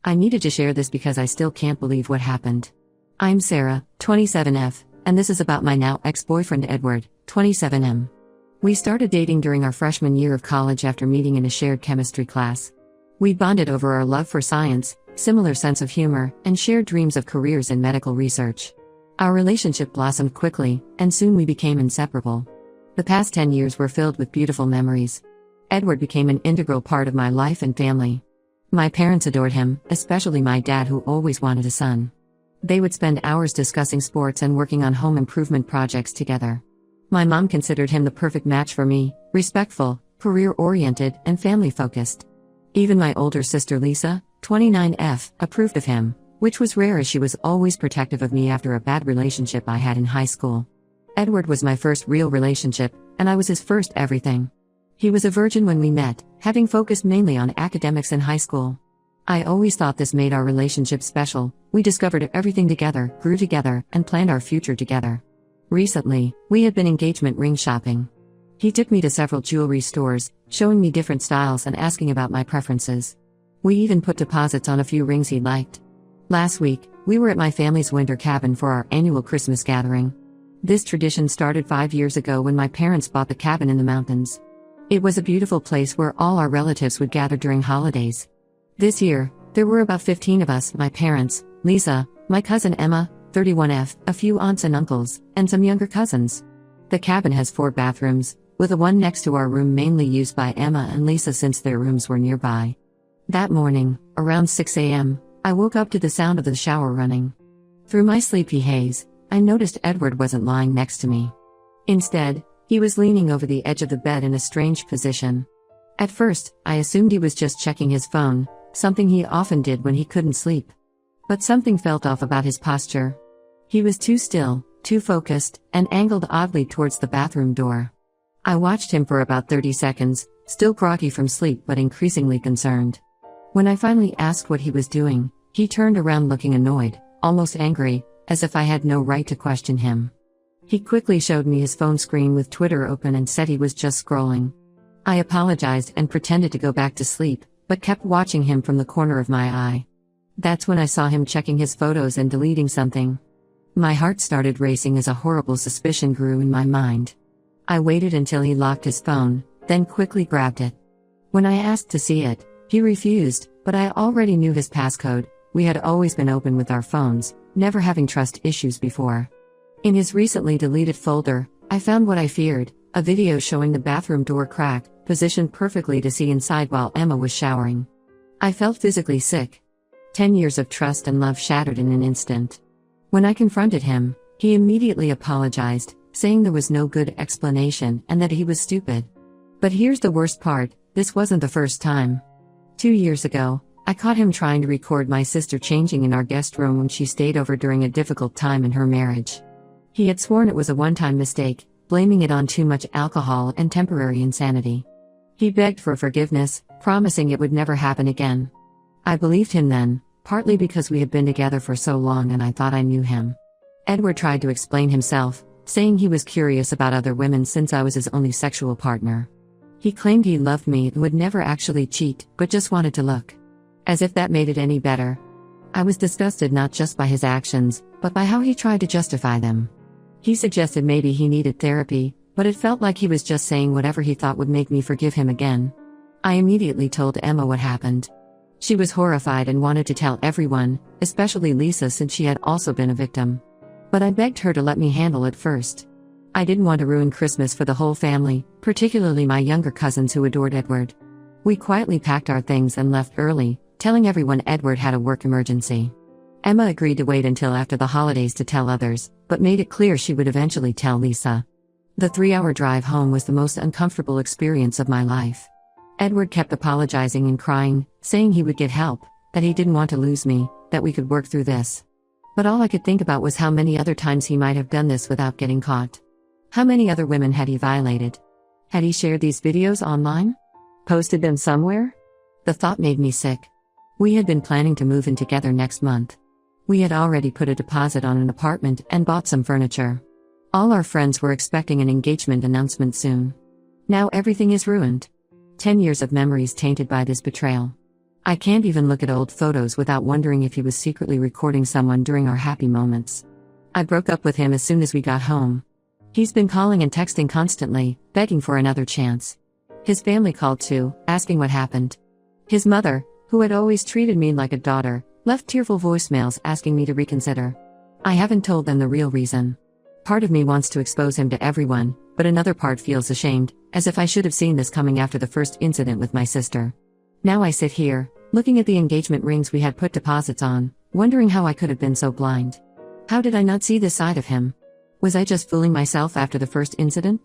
I needed to share this because I still can't believe what happened. I'm Sarah, 27F, and this is about my now ex-boyfriend Edward, 27M. We started dating during our freshman year of college after meeting in a shared chemistry class. We bonded over our love for science, similar sense of humor, and shared dreams of careers in medical research. Our relationship blossomed quickly, and soon we became inseparable. The past 10 years were filled with beautiful memories. Edward became an integral part of my life and family. My parents adored him, especially my dad, who always wanted a son. They would spend hours discussing sports and working on home improvement projects together. My mom considered him the perfect match for me, respectful, career-oriented, and family-focused. Even my older sister Lisa, 29F, approved of him, which was rare as she was always protective of me after a bad relationship I had in high school. Edward was my first real relationship, and I was his first everything. He was a virgin when we met, having focused mainly on academics in high school. I always thought this made our relationship special. We discovered everything together, grew together, and planned our future together. Recently, we had been engagement ring shopping. He took me to several jewelry stores, showing me different styles and asking about my preferences. We even put deposits on a few rings he liked. Last week, we were at my family's winter cabin for our annual Christmas gathering. This tradition started 5 years ago when my parents bought the cabin in the mountains. It was a beautiful place where all our relatives would gather during holidays. This year, there were about 15 of us: my parents, Lisa, my cousin Emma, 31F, a few aunts and uncles, and some younger cousins. The cabin has 4 bathrooms, with the one next to our room mainly used by Emma and Lisa since their rooms were nearby. That morning, around 6 a.m., I woke up to the sound of the shower running. Through my sleepy haze, I noticed Edward wasn't lying next to me. Instead, he was leaning over the edge of the bed in a strange position. At first, I assumed he was just checking his phone, something he often did when he couldn't sleep. But something felt off about his posture. He was too still, too focused, and angled oddly towards the bathroom door. I watched him for about 30 seconds, still groggy from sleep but increasingly concerned. When I finally asked what he was doing, he turned around looking annoyed, almost angry, as if I had no right to question him. He quickly showed me his phone screen with Twitter open and said he was just scrolling. I apologized and pretended to go back to sleep, but kept watching him from the corner of my eye. That's when I saw him checking his photos and deleting something. My heart started racing as a horrible suspicion grew in my mind. I waited until he locked his phone, then quickly grabbed it. When I asked to see it, he refused, but I already knew his passcode. We had always been open with our phones, never having trust issues before. In his recently deleted folder, I found what I feared: a video showing the bathroom door crack, positioned perfectly to see inside while Emma was showering. I felt physically sick. 10 years of trust and love shattered in an instant. When I confronted him, he immediately apologized, saying there was no good explanation and that he was stupid. But here's the worst part: this wasn't the first time. 2 years ago, I caught him trying to record my sister changing in our guest room when she stayed over during a difficult time in her marriage. He had sworn it was a one-time mistake, blaming it on too much alcohol and temporary insanity. He begged for forgiveness, promising it would never happen again. I believed him then, partly because we had been together for so long and I thought I knew him. Edward tried to explain himself, saying he was curious about other women since I was his only sexual partner. He claimed he loved me and would never actually cheat, but just wanted to look. As if that made it any better. I was disgusted not just by his actions, but by how he tried to justify them. He suggested maybe he needed therapy, but it felt like he was just saying whatever he thought would make me forgive him again. I immediately told Emma what happened. She was horrified and wanted to tell everyone, especially Lisa since she had also been a victim. But I begged her to let me handle it first. I didn't want to ruin Christmas for the whole family, particularly my younger cousins who adored Edward. We quietly packed our things and left early, telling everyone Edward had a work emergency. Emma agreed to wait until after the holidays to tell others, but made it clear she would eventually tell Lisa. The 3-hour drive home was the most uncomfortable experience of my life. Edward kept apologizing and crying, saying he would get help, that he didn't want to lose me, that we could work through this. But all I could think about was how many other times he might have done this without getting caught. How many other women had he violated? Had he shared these videos online? Posted them somewhere? The thought made me sick. We had been planning to move in together next month. We had already put a deposit on an apartment and bought some furniture. All our friends were expecting an engagement announcement soon. Now everything is ruined. 10 years of memories tainted by this betrayal. I can't even look at old photos without wondering if he was secretly recording someone during our happy moments. I broke up with him as soon as we got home. He's been calling and texting constantly, begging for another chance. His family called too, asking what happened. His mother, who had always treated me like a daughter, left tearful voicemails asking me to reconsider. I haven't told them the real reason. Part of me wants to expose him to everyone, but another part feels ashamed, as if I should have seen this coming after the first incident with my sister. Now I sit here, looking at the engagement rings we had put deposits on, wondering how I could have been so blind. How did I not see this side of him? Was I just fooling myself after the first incident?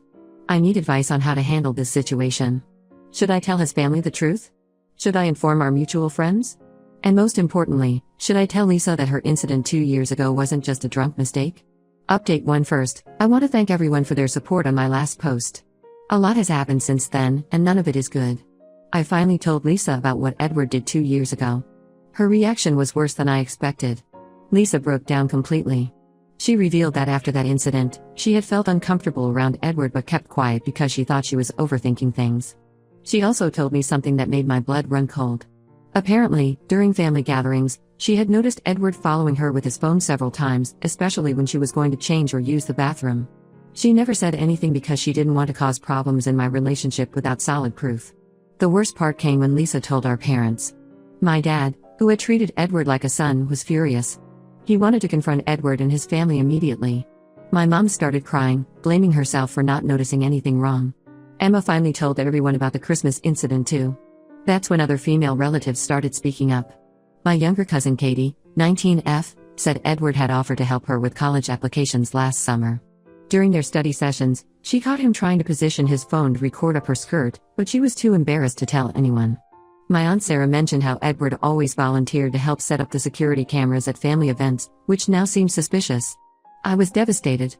I need advice on how to handle this situation. Should I tell his family the truth? Should I inform our mutual friends? And most importantly, should I tell Lisa that her incident 2 years ago wasn't just a drunk mistake? Update 1 first, I want to thank everyone for their support on my last post. A lot has happened since then, and none of it is good. I finally told Lisa about what Edward did 2 years ago. Her reaction was worse than I expected. Lisa broke down completely. She revealed that after that incident, she had felt uncomfortable around Edward but kept quiet because she thought she was overthinking things. She also told me something that made my blood run cold. Apparently, during family gatherings, she had noticed Edward following her with his phone several times, especially when she was going to change or use the bathroom. She never said anything because she didn't want to cause problems in my relationship without solid proof. The worst part came when Lisa told our parents. My dad, who had treated Edward like a son, was furious. He wanted to confront Edward and his family immediately. My mom started crying, blaming herself for not noticing anything wrong. Emma finally told everyone about the Christmas incident too. That's when other female relatives started speaking up. My younger cousin Katie, 19F, said Edward had offered to help her with college applications last summer. During their study sessions, she caught him trying to position his phone to record up her skirt, but she was too embarrassed to tell anyone. My aunt Sarah mentioned how Edward always volunteered to help set up the security cameras at family events, which now seems suspicious. I was devastated.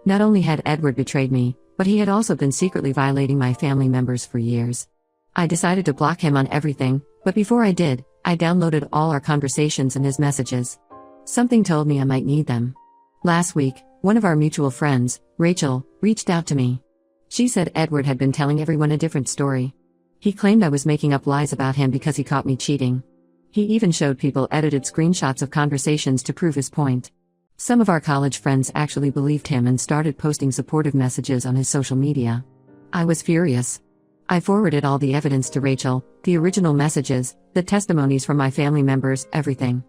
Not only had Edward betrayed me, but he had also been secretly violating my family members for years. I decided to block him on everything, but before I did, I downloaded all our conversations and his messages. Something told me I might need them. Last week, one of our mutual friends, Rachel, reached out to me. She said Edward had been telling everyone a different story. He claimed I was making up lies about him because he caught me cheating. He even showed people edited screenshots of conversations to prove his point. Some of our college friends actually believed him and started posting supportive messages on his social media. I was furious. I forwarded all the evidence to Rachel, the original messages, the testimonies from my family members, everything.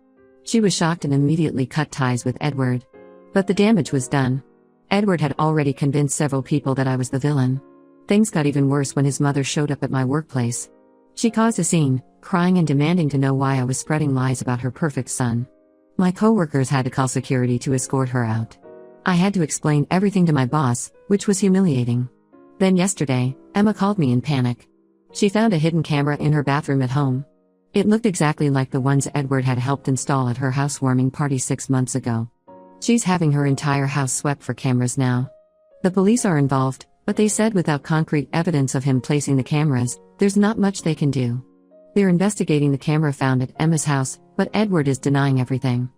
She was shocked and immediately cut ties with Edward. But the damage was done. Edward had already convinced several people that I was the villain. Things got even worse when his mother showed up at my workplace. She caused a scene, crying and demanding to know why I was spreading lies about her perfect son. My coworkers had to call security to escort her out. I had to explain everything to my boss, which was humiliating. Then yesterday, Emma called me in panic. She found a hidden camera in her bathroom at home. It looked exactly like the ones Edward had helped install at her housewarming party 6 months ago. She's having her entire house swept for cameras now. The police are involved, but they said without concrete evidence of him placing the cameras, there's not much they can do. They're investigating the camera found at Emma's house, but Edward is denying everything.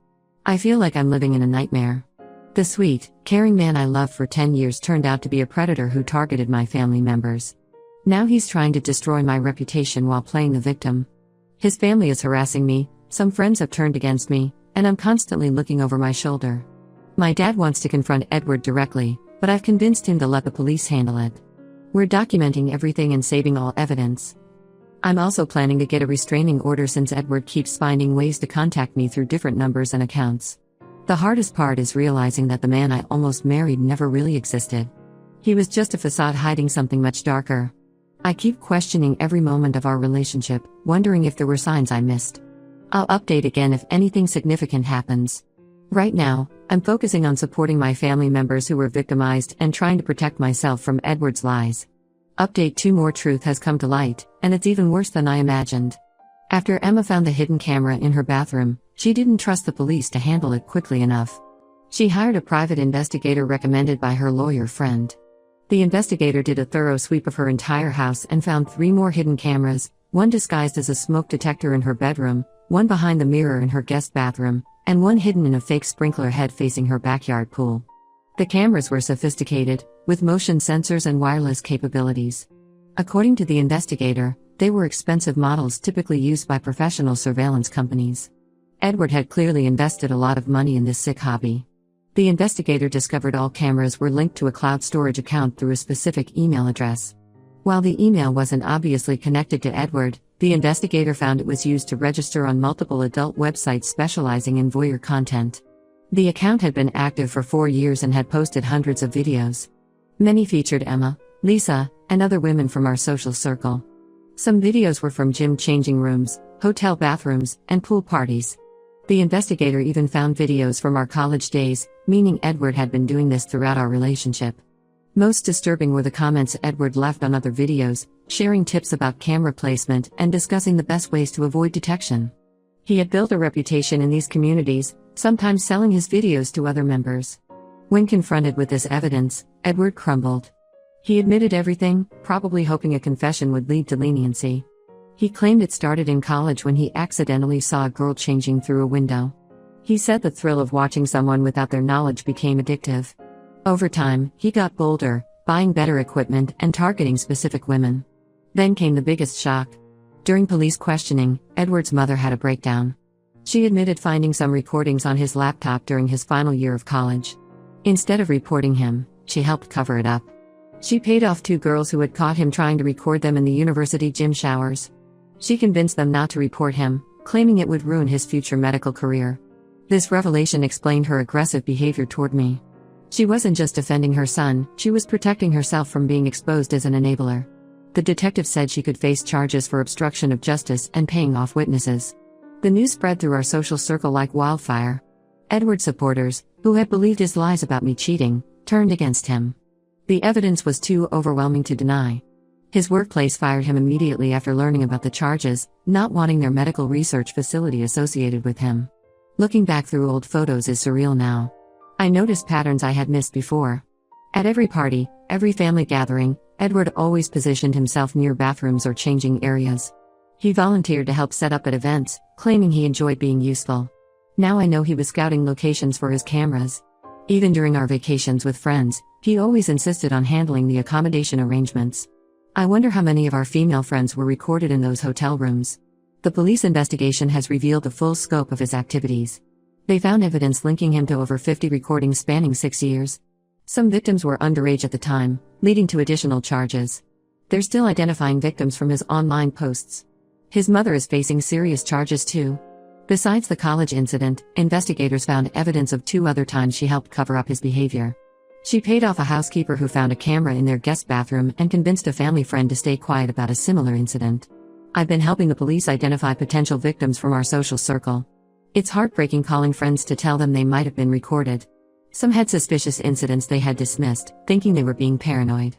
I feel like I'm living in a nightmare. The sweet, caring man I loved for 10 years turned out to be a predator who targeted my family members. Now he's trying to destroy my reputation while playing the victim. His family is harassing me, some friends have turned against me, and I'm constantly looking over my shoulder. My dad wants to confront Edward directly, but I've convinced him to let the police handle it. We're documenting everything and saving all evidence. I'm also planning to get a restraining order since Edward keeps finding ways to contact me through different numbers and accounts. The hardest part is realizing that the man I almost married never really existed. He was just a facade hiding something much darker. I keep questioning every moment of our relationship, wondering if there were signs I missed. I'll update again if anything significant happens. Right now, I'm focusing on supporting my family members who were victimized and trying to protect myself from Edward's lies. Update 2: more truth has come to light, and it's even worse than I imagined. After Emma found the hidden camera in her bathroom, she didn't trust the police to handle it quickly enough. She hired a private investigator recommended by her lawyer friend. The investigator did a thorough sweep of her entire house and found 3 more hidden cameras, one disguised as a smoke detector in her bedroom, one behind the mirror in her guest bathroom, and one hidden in a fake sprinkler head facing her backyard pool. The cameras were sophisticated, with motion sensors and wireless capabilities. According to the investigator, They were expensive models typically used by professional surveillance companies. Edward had clearly invested a lot of money in this sick hobby. The investigator discovered all cameras were linked to a cloud storage account through a specific email address. While the email wasn't obviously connected to Edward, the investigator found it was used to register on multiple adult websites specializing in voyeur content. The account had been active for 4 years and had posted hundreds of videos. Many featured Emma, Lisa, and other women from our social circle. Some videos were from gym changing rooms, hotel bathrooms, and pool parties. The investigator even found videos from our college days, meaning Edward had been doing this throughout our relationship. Most disturbing were the comments Edward left on other videos, sharing tips about camera placement and discussing the best ways to avoid detection. He had built a reputation in these communities, sometimes selling his videos to other members. When confronted with this evidence, Edward crumbled. He admitted everything, probably hoping a confession would lead to leniency. He claimed it started in college when he accidentally saw a girl changing through a window. He said the thrill of watching someone without their knowledge became addictive. Over time, he got bolder, buying better equipment and targeting specific women. Then came the biggest shock. During police questioning, Edward's mother had a breakdown. She admitted finding some recordings on his laptop during his final year of college. Instead of reporting him, she helped cover it up. She paid off 2 girls who had caught him trying to record them in the university gym showers. She convinced them not to report him, claiming it would ruin his future medical career. This revelation explained her aggressive behavior toward me. She wasn't just defending her son, she was protecting herself from being exposed as an enabler. The detective said she could face charges for obstruction of justice and paying off witnesses. The news spread through our social circle like wildfire. Edward's supporters, who had believed his lies about me cheating, turned against him. The evidence was too overwhelming to deny. His workplace fired him immediately after learning about the charges, not wanting their medical research facility associated with him. Looking back through old photos is surreal now. I noticed patterns I had missed before. At every party, every family gathering, Edward always positioned himself near bathrooms or changing areas. He volunteered to help set up at events, claiming he enjoyed being useful. Now I know he was scouting locations for his cameras. Even during our vacations with friends, he always insisted on handling the accommodation arrangements. I wonder how many of our female friends were recorded in those hotel rooms. The police investigation has revealed the full scope of his activities. They found evidence linking him to over 50 recordings spanning 6 years. Some victims were underage at the time, leading to additional charges. They're still identifying victims from his online posts. His mother is facing serious charges too. Besides the college incident, investigators found evidence of 2 other times she helped cover up his behavior. She paid off a housekeeper who found a camera in their guest bathroom and convinced a family friend to stay quiet about a similar incident. I've been helping the police identify potential victims from our social circle. It's heartbreaking calling friends to tell them they might have been recorded. Some had suspicious incidents they had dismissed, thinking they were being paranoid.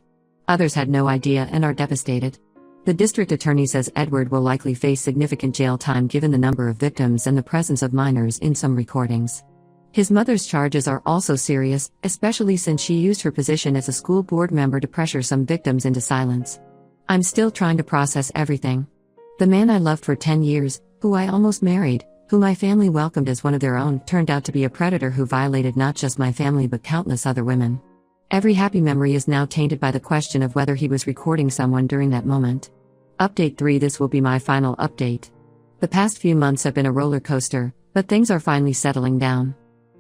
Others had no idea and are devastated. The district attorney says Edward will likely face significant jail time given the number of victims and the presence of minors in some recordings. His mother's charges are also serious, especially since she used her position as a school board member to pressure some victims into silence. I'm still trying to process everything. The man I loved for 10 years, who I almost married, who my family welcomed as one of their own, turned out to be a predator who violated not just my family but countless other women. Every happy memory is now tainted by the question of whether he was recording someone during that moment. Update 3. This will be my final update. The past few months have been a roller coaster, but things are finally settling down.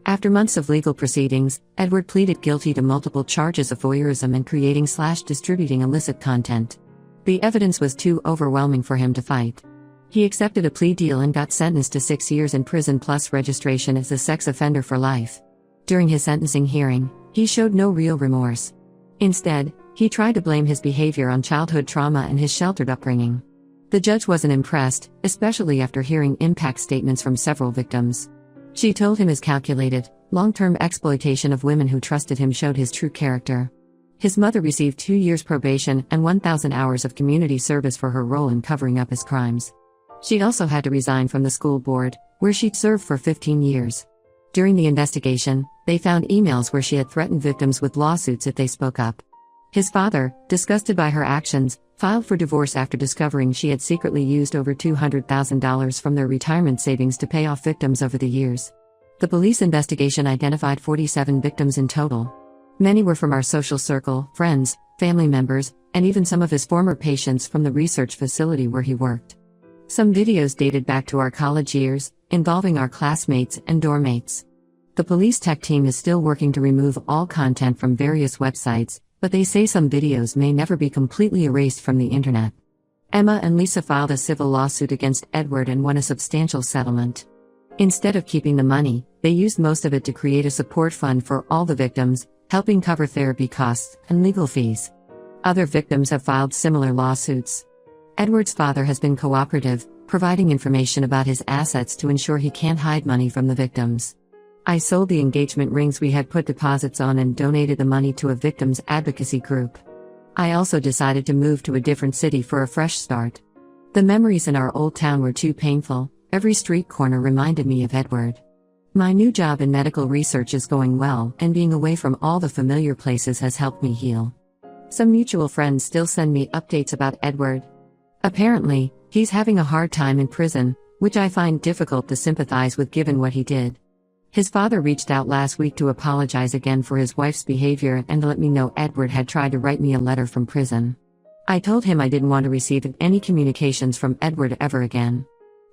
After months of legal proceedings, Edward pleaded guilty to multiple charges of voyeurism and creating/distributing illicit content. The evidence was too overwhelming for him to fight. He accepted a plea deal and got sentenced to 6 years in prison plus registration as a sex offender for life. During his sentencing hearing, he showed no real remorse. Instead, he tried to blame his behavior on childhood trauma and his sheltered upbringing. The judge wasn't impressed, especially after hearing impact statements from several victims. She told him his calculated, long-term exploitation of women who trusted him showed his true character. His mother received 2 years probation and 1,000 hours of community service for her role in covering up his crimes. She also had to resign from the school board, where she'd served for 15 years. During the investigation, they found emails where she had threatened victims with lawsuits if they spoke up. His father, disgusted by her actions, filed for divorce after discovering she had secretly used over $200,000 from their retirement savings to pay off victims over the years. The police investigation identified 47 victims in total. Many were from our social circle, friends, family members, and even some of his former patients from the research facility where he worked. Some videos dated back to our college years, involving our classmates and dormmates. The police tech team is still working to remove all content from various websites, but they say some videos may never be completely erased from the internet. Emma and Lisa filed a civil lawsuit against Edward and won a substantial settlement. Instead of keeping the money, they used most of it to create a support fund for all the victims, helping cover therapy costs and legal fees. Other victims have filed similar lawsuits. Edward's father has been cooperative, providing information about his assets to ensure he can't hide money from the victims. I sold the engagement rings we had put deposits on and donated the money to a victims advocacy group. I also decided to move to a different city for a fresh start. The memories in our old town were too painful. Every street corner reminded me of Edward. My new job in medical research is going well, and being away from all the familiar places has helped me heal. Some mutual friends still send me updates about Edward. Apparently, he's having a hard time in prison, which I find difficult to sympathize with given what he did. His father reached out last week to apologize again for his wife's behavior and to let me know Edward had tried to write me a letter from prison. I told him I didn't want to receive any communications from Edward ever again.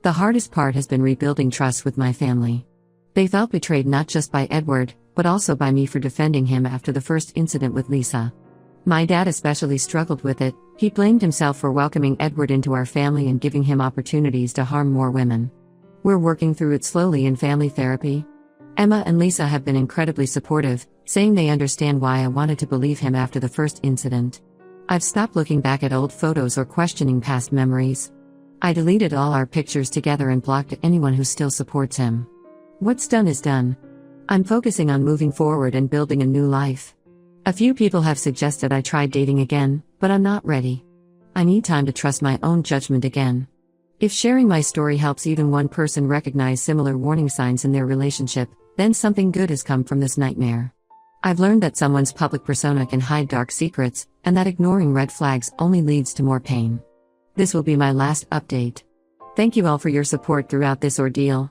The hardest part has been rebuilding trust with my family. They felt betrayed not just by Edward, but also by me for defending him after the first incident with Lisa. My dad especially struggled with it. He blamed himself for welcoming Edward into our family and giving him opportunities to harm more women. We're working through it slowly in family therapy. Emma and Lisa have been incredibly supportive, saying they understand why I wanted to believe him after the first incident. I've stopped looking back at old photos or questioning past memories. I deleted all our pictures together and blocked anyone who still supports him. What's done is done. I'm focusing on moving forward and building a new life. A few people have suggested I try dating again, but I'm not ready. I need time to trust my own judgment again. If sharing my story helps even one person recognize similar warning signs in their relationship, then something good has come from this nightmare. I've learned that someone's public persona can hide dark secrets, and that ignoring red flags only leads to more pain. This will be my last update. Thank you all for your support throughout this ordeal.